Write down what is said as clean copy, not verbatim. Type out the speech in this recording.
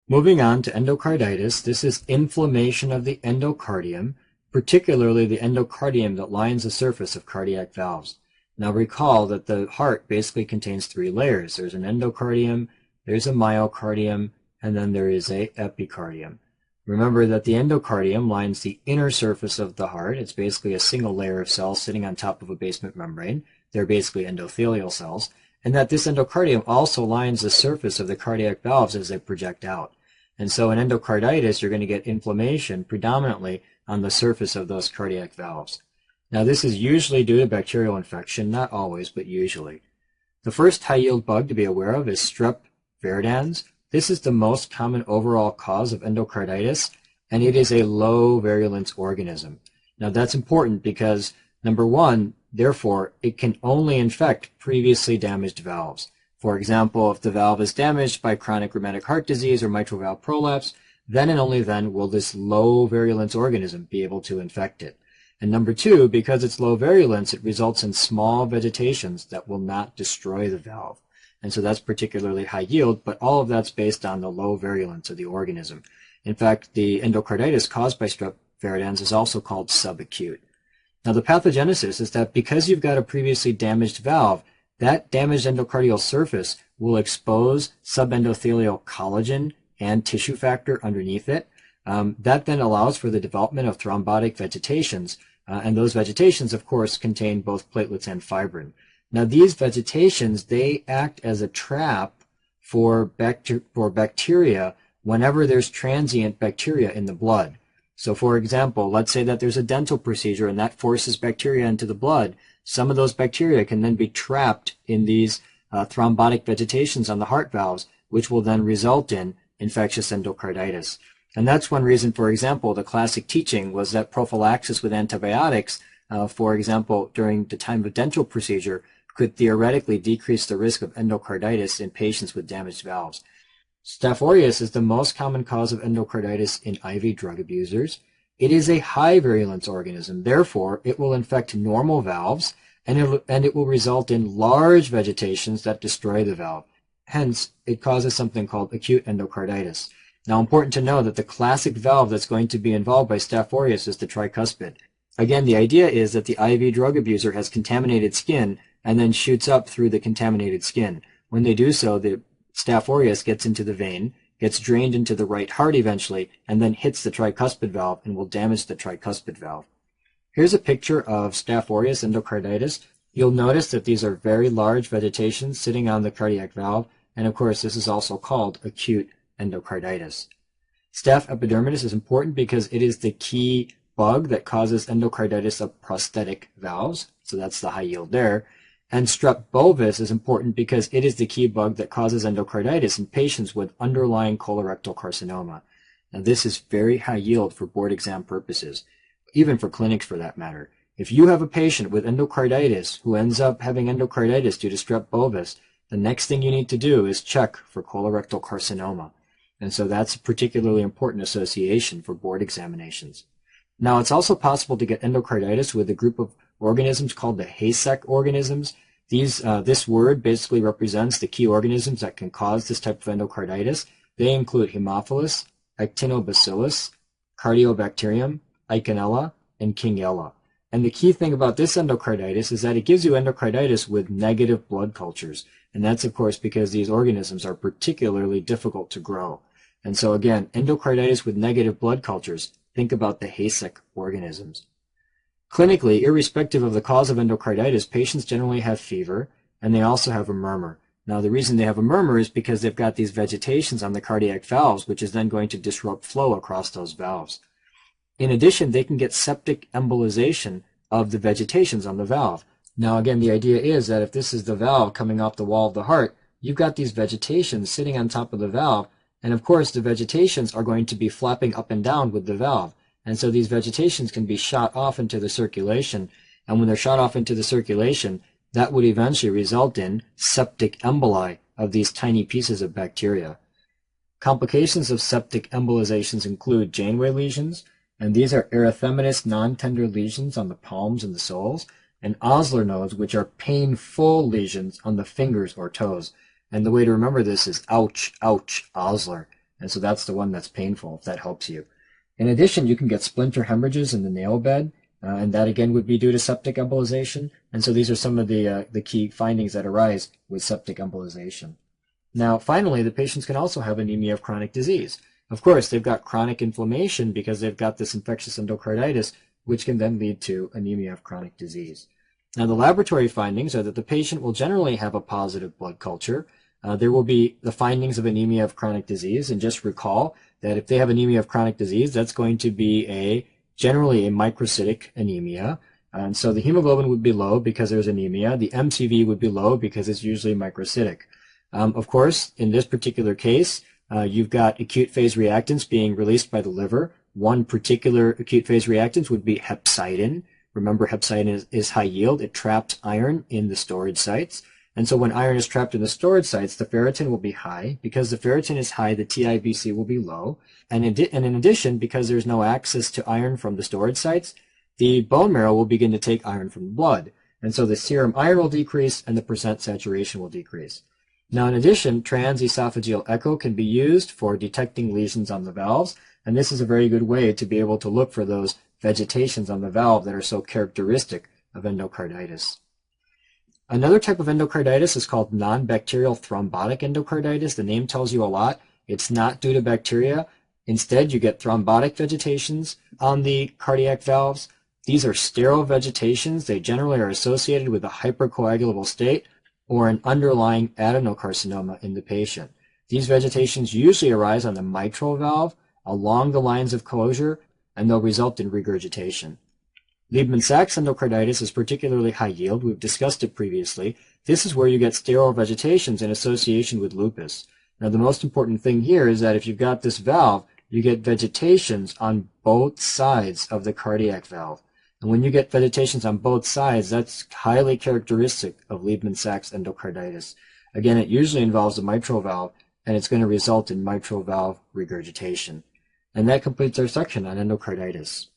Moving on to endocarditis, this is inflammation of the endocardium, particularly the endocardium that lines the surface of cardiac valves. Now recall that the heart basically contains three layers. There's an endocardium, there's a myocardium, and then there is a epicardium. Remember that the endocardium lines the inner surface of the heart. It's basically a single layer of cells sitting on top of a basement membrane. They're basically endothelial cells. And that this endocardium also lines the surface of the cardiac valves as they project out. And so in endocarditis, you're going to get inflammation predominantly on the surface of those cardiac valves. Now this is usually due to bacterial infection, not always, but usually. The first high-yield bug to be aware of is Strep viridans. This is the most common overall cause of endocarditis, and it is a low virulence organism. Now that's important because, number one, therefore, it can only infect previously damaged valves. For example, if the valve is damaged by chronic rheumatic heart disease or mitral valve prolapse, then and only then will this low virulence organism be able to infect it. And number two, because it's low virulence, it results in small vegetations that will not destroy the valve. And so that's particularly high yield, but all of that's based on the low virulence of the organism. In fact, the endocarditis caused by Strep viridans is also called subacute. Now the pathogenesis is that because you've got a previously damaged valve, that damaged endocardial surface will expose subendothelial collagen and tissue factor underneath it. That then allows for the development of thrombotic vegetations, and those vegetations, of course, contain both platelets and fibrin. Now these vegetations, they act as a trap for bacteria whenever there's transient bacteria in the blood. So for example, let's say that there's a dental procedure and that forces bacteria into the blood. Some of those bacteria can then be trapped in these thrombotic vegetations on the heart valves, which will then result in infectious endocarditis. And that's one reason, for example, the classic teaching was that prophylaxis with antibiotics, for example, during the time of dental procedure, could theoretically decrease the risk of endocarditis in patients with damaged valves. Staph aureus is the most common cause of endocarditis in IV drug abusers. It is a high virulence organism. Therefore, it will infect normal valves, and it will result in large vegetations that destroy the valve. Hence, it causes something called acute endocarditis. Now, important to know that the classic valve that's going to be involved by Staph aureus is the tricuspid. Again, the idea is that the IV drug abuser has contaminated skin and then shoots up through the contaminated skin. When they do so, the Staph aureus gets into the vein, gets drained into the right heart eventually, and then hits the tricuspid valve and will damage the tricuspid valve. Here's a picture of Staph aureus endocarditis. You'll notice that these are very large vegetations sitting on the cardiac valve, and of course this is also called acute endocarditis. Staph epidermidis is important because it is the key bug that causes endocarditis of prosthetic valves, so that's the high yield there. And Strep bovis is important because it is the key bug that causes endocarditis in patients with underlying colorectal carcinoma. Now this is very high yield for board exam purposes, even for clinics for that matter. If you have a patient with endocarditis who ends up having endocarditis due to Strep bovis, the next thing you need to do is check for colorectal carcinoma. And so that's a particularly important association for board examinations. Now it's also possible to get endocarditis with a group of organisms called the Hayseck organisms. This word basically represents the key organisms that can cause this type of endocarditis. They include Haemophilus, Actinobacillus, Cardiobacterium, Eikenella, and Kingella. And the key thing about this endocarditis is that it gives you endocarditis with negative blood cultures. And that's, of course, because these organisms are particularly difficult to grow. And so, again, endocarditis with negative blood cultures, think about the Hayseck organisms. Clinically, irrespective of the cause of endocarditis, patients generally have fever, and they also have a murmur. Now, the reason they have a murmur is because they've got these vegetations on the cardiac valves, which is then going to disrupt flow across those valves. In addition, they can get septic embolization of the vegetations on the valve. Now, again, the idea is that if this is the valve coming off the wall of the heart, you've got these vegetations sitting on top of the valve, and of course, the vegetations are going to be flapping up and down with the valve. And so these vegetations can be shot off into the circulation, and when they're shot off into the circulation, that would eventually result in septic emboli of these tiny pieces of bacteria. Complications of septic embolizations include Janeway lesions, and these are erythematous non-tender lesions on the palms and the soles, and Osler nodes, which are painful lesions on the fingers or toes. And the way to remember this is ouch, ouch, Osler. and so that's the one that's painful, if that helps you. In addition, you can get splinter hemorrhages in the nail bed, and that again would be due to septic embolization. And so these are some of the key findings that arise with septic embolization. Now, finally, the patients can also have anemia of chronic disease. Of course, they've got chronic inflammation because they've got this infectious endocarditis, which can then lead to anemia of chronic disease. Now, the laboratory findings are that the patient will generally have a positive blood culture. There will be the findings of anemia of chronic disease, and just recall that if they have anemia of chronic disease, that's going to be generally a microcytic anemia. And so the hemoglobin would be low because there's anemia. The MCV would be low because it's usually microcytic. Of course, in this particular case, you've got acute phase reactants being released by the liver. One particular acute phase reactant would be hepcidin. Remember, hepcidin is high yield. It traps iron in the storage sites. And so when iron is trapped in the storage sites, the ferritin will be high. Because the ferritin is high, the TIBC will be low. And in addition, because there's no access to iron from the storage sites, the bone marrow will begin to take iron from the blood. And so the serum iron will decrease and the percent saturation will decrease. Now, in addition, transesophageal echo can be used for detecting lesions on the valves. And this is a very good way to be able to look for those vegetations on the valve that are so characteristic of endocarditis. Another type of endocarditis is called non-bacterial thrombotic endocarditis. The name tells you a lot. It's not due to bacteria. Instead, you get thrombotic vegetations on the cardiac valves. These are sterile vegetations. They generally are associated with a hypercoagulable state or an underlying adenocarcinoma in the patient. These vegetations usually arise on the mitral valve, along the lines of closure, and they'll result in regurgitation. Liebman-Sachs endocarditis is particularly high yield. We've discussed it previously. This is where you get sterile vegetations in association with lupus. Now, the most important thing here is that if you've got this valve, you get vegetations on both sides of the cardiac valve. And when you get vegetations on both sides, that's highly characteristic of Liebman-Sachs endocarditis. Again, it usually involves the mitral valve, and it's going to result in mitral valve regurgitation. And that completes our section on endocarditis.